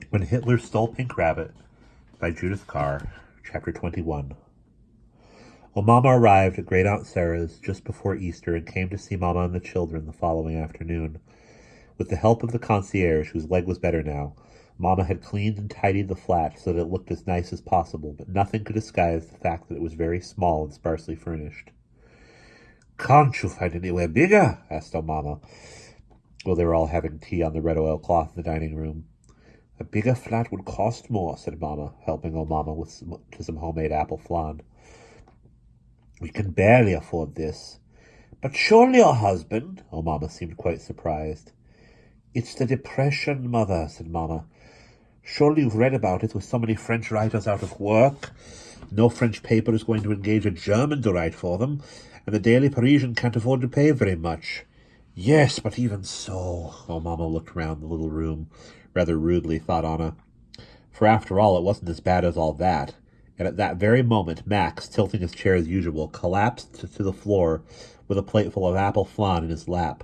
When Hitler Stole Pink Rabbit by Judith Kerr, Chapter 21. Mama arrived at Great Aunt Sarah's just before Easter and came to see Mama and the children the following afternoon. With the help of the concierge, whose leg was better now, Mama had cleaned and tidied the flat so that it looked as nice as possible, but nothing could disguise the fact that it was very small and sparsely furnished. "Can't you find anywhere bigger?" asked Mama, while they were all having tea on the red oilcloth in the dining room. "A bigger flat would cost more," said Mama, helping Mama to some homemade apple flan. "We can barely afford this." "But surely your husband—" Mama seemed quite surprised. "It's the Depression, Mother," said Mama. "Surely you've read about it, with so many French writers out of work. No French paper is going to engage a German to write for them, and the Daily Parisian can't afford to pay very much." "Yes, but even so—" Mama looked round the little room. Rather rudely, thought Anna. For after all, it wasn't as bad as all that. And at that very moment, Max, tilting his chair as usual, collapsed to the floor with a plateful of apple flan in his lap.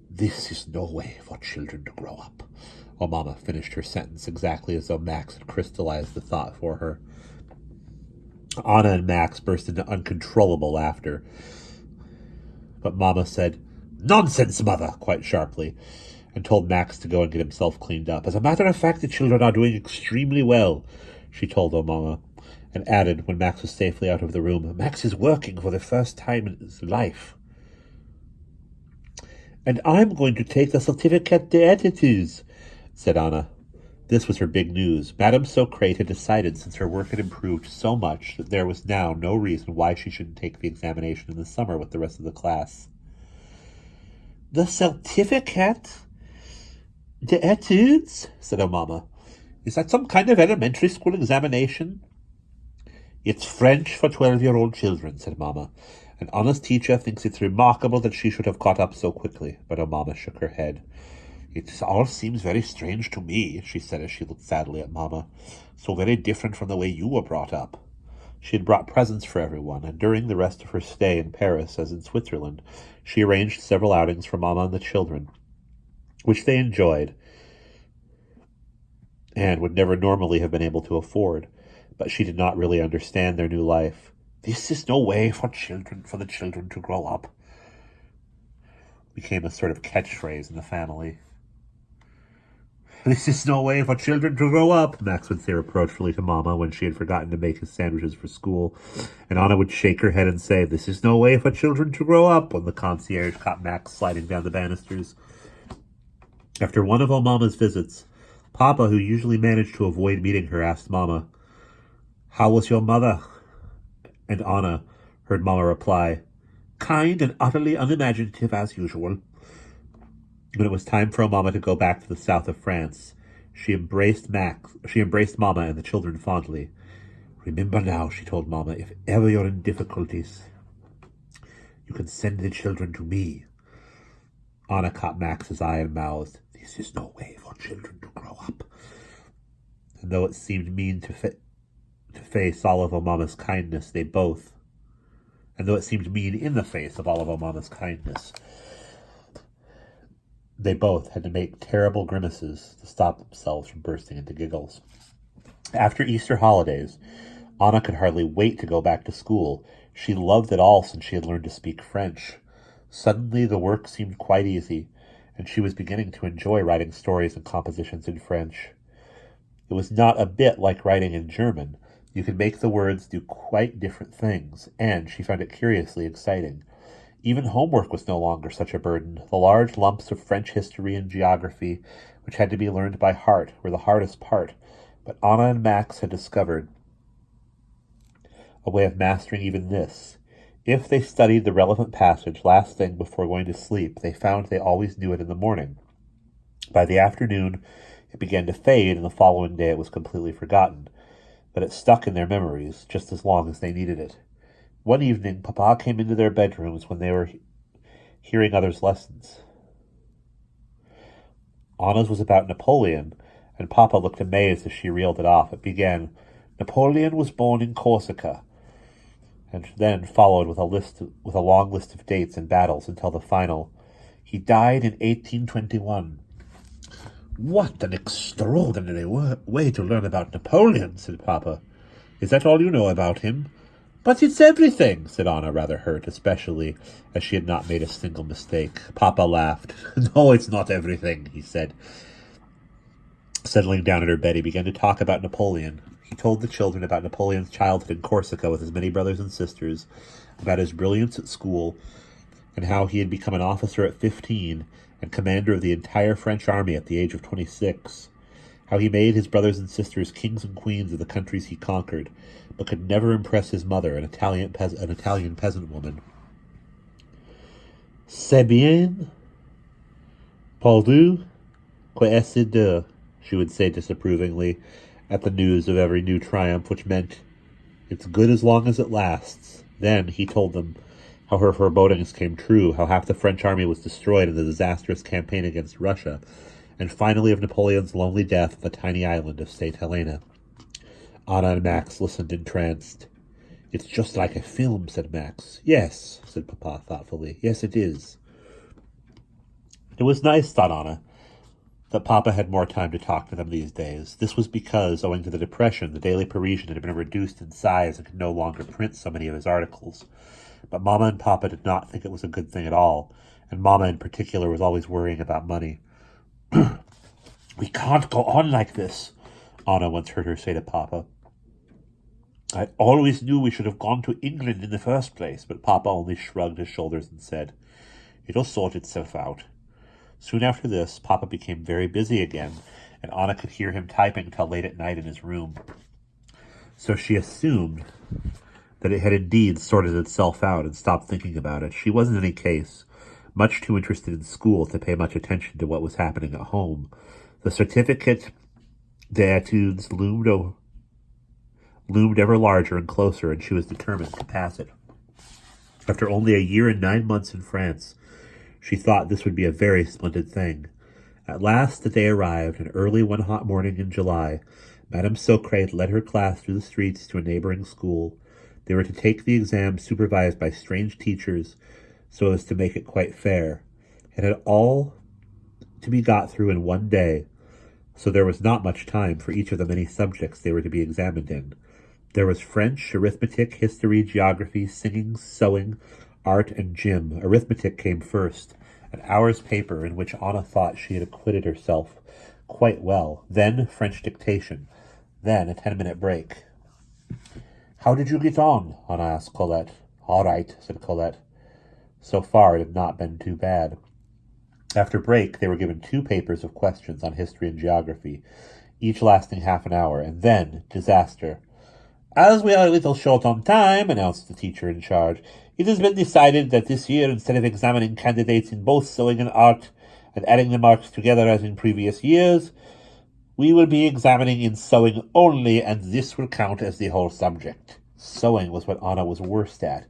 "This is no way for children to grow up." Mama finished her sentence exactly as though Max had crystallized the thought for her. Anna and Max burst into uncontrollable laughter. But Mama said, "Nonsense, Mother," quite sharply, and told Max to go and get himself cleaned up. "As a matter of fact, the children are doing extremely well," she told Mama, and added, when Max was safely out of the room, "Max is working for the first time in his life." "And I'm going to take the certificate d'études," said Anna. This was her big news. Madame Socrate had decided, since her work had improved so much, that there was now no reason why she shouldn't take the examination in the summer with the rest of the class. "The certificate d'études," said Mama. "Is that some kind of elementary school examination?" "It's French for 12-year-old children," said Mama. "And Anna's teacher thinks it's remarkable that she should have caught up so quickly." But Mama shook her head. "It all seems very strange to me," she said as she looked sadly at Mama. "So very different from the way you were brought up." She had brought presents for everyone, and during the rest of her stay in Paris, as in Switzerland, she arranged several outings for Mama and the children, which they enjoyed and would never normally have been able to afford. But she did not really understand their new life. "This is no way for the children to grow up," became a sort of catchphrase in the family. "This is no way for children to grow up," Max would say reproachfully to Mama when she had forgotten to make his sandwiches for school. And Anna would shake her head and say, "This is no way for children to grow up," when the concierge caught Max sliding down the banisters. After one of Mama's visits, Papa, who usually managed to avoid meeting her, asked Mama, "How was your mother?" And Anna heard Mama reply, "Kind and utterly unimaginative as usual." When it was time for Mama to go back to the south of France, she embraced Mama and the children fondly. "Remember now," she told Mama, "if ever you're in difficulties, you can send the children to me." Anna caught Max's eye and mouthed, "This is no way for children to grow up." And though it seemed mean to face all of Mama's kindness, they both had to make terrible grimaces to stop themselves from bursting into giggles. After Easter holidays, Anna could hardly wait to go back to school. She loved it all since she had learned to speak French. Suddenly the work seemed quite easy, and she was beginning to enjoy writing stories and compositions in French. It was not a bit like writing in German. You could make the words do quite different things, and she found it curiously exciting. Even homework was no longer such a burden. The large lumps of French history and geography, which had to be learned by heart, were the hardest part, but Anna and Max had discovered a way of mastering even this. If they studied the relevant passage last thing before going to sleep, they found they always knew it in the morning. By the afternoon, it began to fade, and the following day it was completely forgotten. But it stuck in their memories just as long as they needed it. One evening, Papa came into their bedrooms when they were hearing others' lessons. Anna's was about Napoleon, and Papa looked amazed as she reeled it off. It began, "Napoleon was born in Corsica," and then followed with a long list of dates and battles until the final, "He died in 1821. "What an extraordinary way to learn about Napoleon," said Papa. "Is that all you know about him?" "But it's everything," said Anna, rather hurt, especially as she had not made a single mistake. Papa laughed. "No, it's not everything," he said. Settling down in her bed, he began to talk about Napoleon. He told the children about Napoleon's childhood in Corsica with his many brothers and sisters, about his brilliance at school, and how he had become an officer at 15 and commander of the entire French army at the age of 26. How he made his brothers and sisters kings and queens of the countries he conquered, but could never impress his mother, an Italian peasant woman. "C'est bien, pourvu que c'est de," she would say disapprovingly, at the news of every new triumph, which meant, "It's good as long as it lasts." Then he told them how her forebodings came true, how half the French army was destroyed in the disastrous campaign against Russia, and finally of Napoleon's lonely death on the tiny island of St. Helena. Anna and Max listened entranced. "It's just like a film," said Max. "Yes," said Papa thoughtfully. "Yes, it is." It was nice, thought Anna, that Papa had more time to talk to them these days. This was because, owing to the Depression, the Daily Parisian had been reduced in size and could no longer print so many of his articles. But Mama and Papa did not think it was a good thing at all, and Mama in particular was always worrying about money. "We can't go on like this," Anna once heard her say to Papa. "I always knew we should have gone to England in the first place," but Papa only shrugged his shoulders and said, "It'll sort itself out." Soon after this, Papa became very busy again, and Anna could hear him typing till late at night in his room. So she assumed that it had indeed sorted itself out and stopped thinking about it. She was, in any case, much too interested in school to pay much attention to what was happening at home. The certificate d'études loomed ever larger and closer, and she was determined to pass it. After only a year and 9 months in France, she thought this would be a very splendid thing. At last the day arrived, and early one hot morning in July, Madame Socrate led her class through the streets to a neighboring school. They were to take the exam supervised by strange teachers so as to make it quite fair. It had all to be got through in one day, so there was not much time for each of the many subjects they were to be examined in. There was French, arithmetic, history, geography, singing, sewing, art, and gym. Arithmetic came first, an hour's paper in which Anna thought she had acquitted herself quite well. Then French dictation. Then a 10-minute break. "How did you get on?" Anna asked Colette. "All right," said Colette. So far it had not been too bad. After break, they were given 2 papers of questions on history and geography, each lasting half an hour, and then disaster. "As we are a little short on time," announced the teacher in charge, "it has been decided that this year, instead of examining candidates in both sewing and art and adding the marks together as in previous years, we will be examining in sewing only, and this will count as the whole subject." Sewing was what Anna was worst at.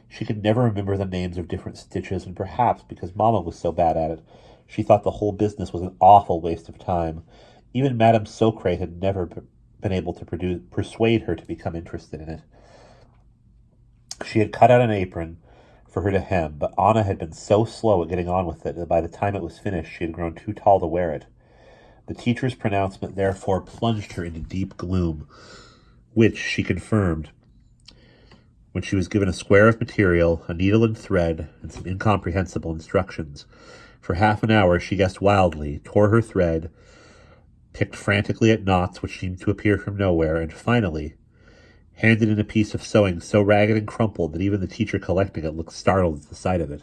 She could never remember the names of different stitches, and perhaps because Mama was so bad at it, she thought the whole business was an awful waste of time. Even Madame Socrate had never been able to persuade her to become interested in it. She had cut out an apron for her to hem, but Anna had been so slow at getting on with it that by the time it was finished she had grown too tall to wear it. The teacher's pronouncement therefore plunged her into deep gloom, which she confirmed when she was given a square of material, a needle and thread, and some incomprehensible instructions. For half an hour she guessed wildly, tore her thread, picked frantically at knots which seemed to appear from nowhere, and finally handed in a piece of sewing so ragged and crumpled that even the teacher collecting it looked startled at the sight of it.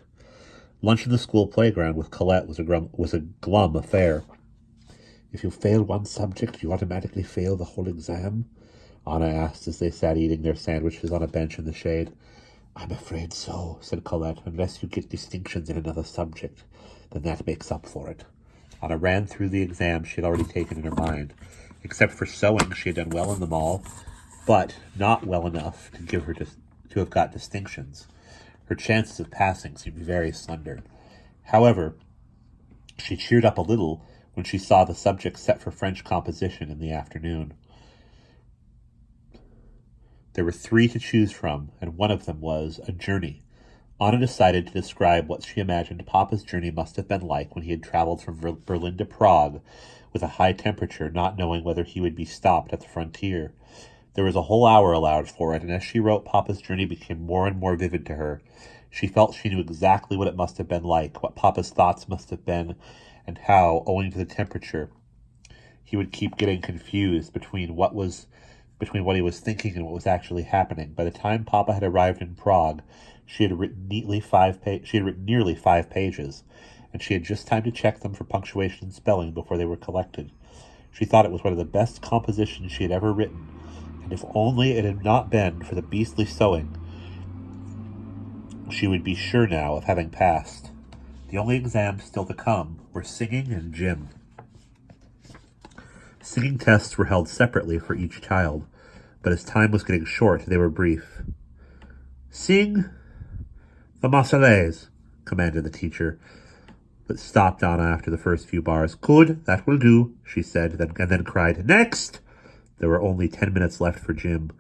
Lunch in the school playground with Colette was a glum affair. "If you fail one subject, you automatically fail the whole exam?" Anna asked as they sat eating their sandwiches on a bench in the shade. "I'm afraid so," said Colette, "unless you get distinctions in another subject. Then that makes up for it." Anna ran through the exams she had already taken in her mind. Except for sewing, she had done well in them all, but not well enough to have got distinctions. Her chances of passing seemed very slender. However, she cheered up a little when she saw the subject set for French composition in the afternoon. There were 3 to choose from, and one of them was a journey. Anna decided to describe what she imagined Papa's journey must have been like when he had traveled from Berlin to Prague with a high temperature, not knowing whether he would be stopped at the frontier. There was a whole hour allowed for it, and as she wrote, Papa's journey became more and more vivid to her. She felt she knew exactly what it must have been like, what Papa's thoughts must have been, and how, owing to the temperature, he would keep getting confused between what he was thinking and what was actually happening. By the time Papa had arrived in Prague, she had written nearly 5 pages, and she had just time to check them for punctuation and spelling before they were collected. She thought it was one of the best compositions she had ever written, and if only it had not been for the beastly sewing, she would be sure now of having passed. The only exams still to come were singing and gym. Singing tests were held separately for each child, but as time was getting short, they were brief. "Sing the Marseillaise," commanded the teacher, but stopped Anna after the first few bars. "Good, that will do," she said, and then cried, "Next!" There were only 10 minutes left for gym.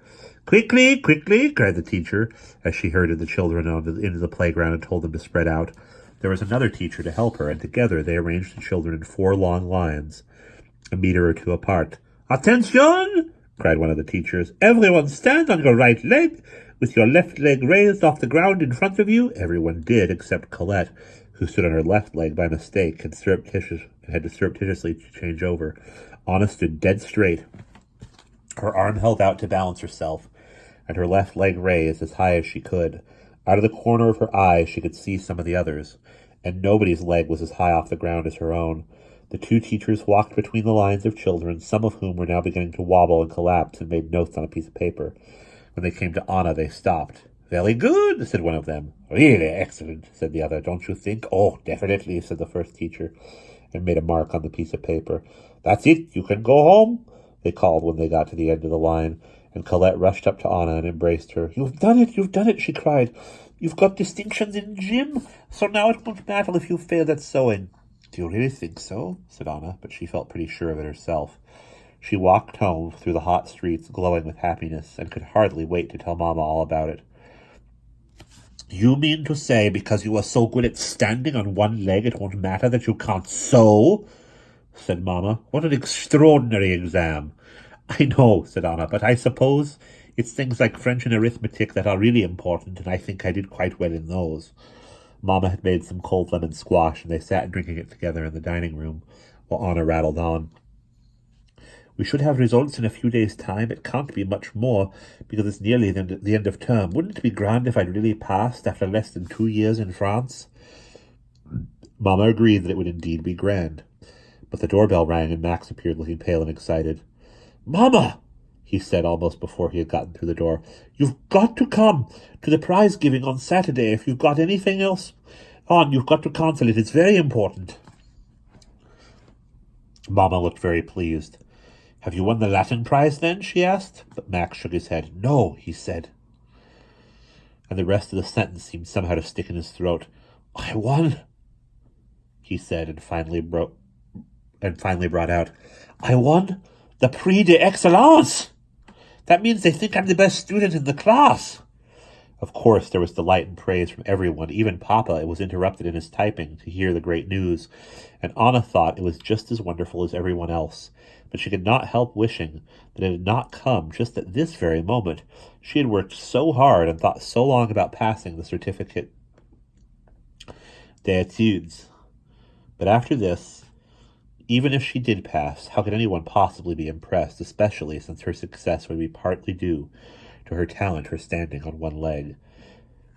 "Quickly, quickly," cried the teacher, as she herded the children into the playground and told them to spread out. There was another teacher to help her, and together they arranged the children in 4 long lines, a meter or two apart. "Attention!" cried one of the teachers. "Everyone stand on your right leg, with your left leg raised off the ground in front of you." Everyone did, except Colette, who stood on her left leg by mistake and had to surreptitiously change over. Anna stood dead straight, her arm held out to balance herself, and her left leg raised as high as she could. Out of the corner of her eye she could see some of the others, and nobody's leg was as high off the ground as her own. The 2 teachers walked between the lines of children, some of whom were now beginning to wobble and collapse, and made notes on a piece of paper. When they came to Anna, they stopped. "Very good," said one of them. "Really excellent," said the other. "Don't you think?" "Oh, definitely," said the first teacher, and made a mark on the piece of paper. "That's it, you can go home," they called when they got to the end of the line, and Colette rushed up to Anna and embraced her. You've done it," she cried. "You've got distinctions in gym, so now it won't matter if you failed at sewing." "Do you really think so?" said Anna, but she felt pretty sure of it herself. She walked home through the hot streets, glowing with happiness, and could hardly wait to tell Mama all about it. "You mean to say because you are so good at standing on one leg it won't matter that you can't sew?" said Mama. "What an extraordinary exam." "I know," said Anna, "but I suppose it's things like French and arithmetic that are really important, and I think I did quite well in those." Mama had made some cold lemon squash, and they sat drinking it together in the dining room, while Anna rattled on. "We should have results in a few days' time. It can't be much more, because it's nearly the end of term. Wouldn't it be grand if I'd really passed after less than 2 years in France?" Mama agreed that it would indeed be grand. But the doorbell rang, and Max appeared looking pale and excited. "Mama," he said almost before he had gotten through the door, "you've got to come to the prize giving on Saturday. If you've got anything else on, you've got to cancel it. It's very important." Mama looked very pleased. "Have you won the Latin prize, then?" she asked, but Max shook his head. "No," he said. And the rest of the sentence seemed somehow to stick in his throat. "I won," he said, and finally brought out, "I won the Prix d'Excellence. That means they think I'm the best student in the class." Of course, there was delight and praise from everyone. Even Papa was interrupted in his typing to hear the great news, and Anna thought it was just as wonderful as everyone else. But she could not help wishing that it had not come just at this very moment. She had worked so hard and thought so long about passing the certificate d'études. But after this, even if she did pass, how could anyone possibly be impressed, especially since her success would be partly due to her talent for standing on one leg?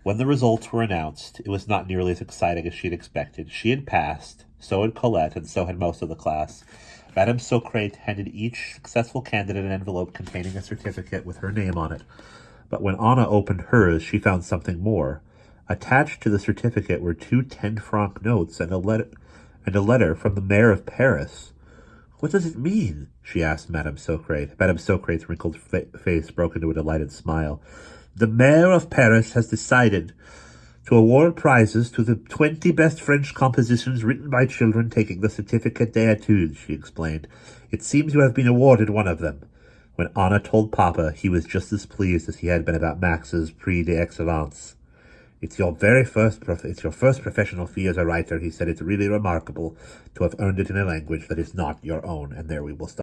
When the results were announced, it was not nearly as exciting as she had expected. She had passed, so had Colette, and so had most of the class. Madame Socrate handed each successful candidate an envelope containing a certificate with her name on it. But when Anna opened hers, she found something more. Attached to the certificate were 2 10-franc notes and a letter from the mayor of Paris. "What does it mean?" she asked Madame Socrate. Madame Socrate's wrinkled face broke into a delighted smile. "The mayor of Paris has decided to award prizes to the 20 best French compositions written by children taking the certificate d'études," she explained. "It seems you have been awarded one of them." When Anna told Papa, he was just as pleased as he had been about Max's Prix d'Excellence. It's your first professional fee as a writer, he said. It's really remarkable to have earned it in a language that is not your own. And there we will stop.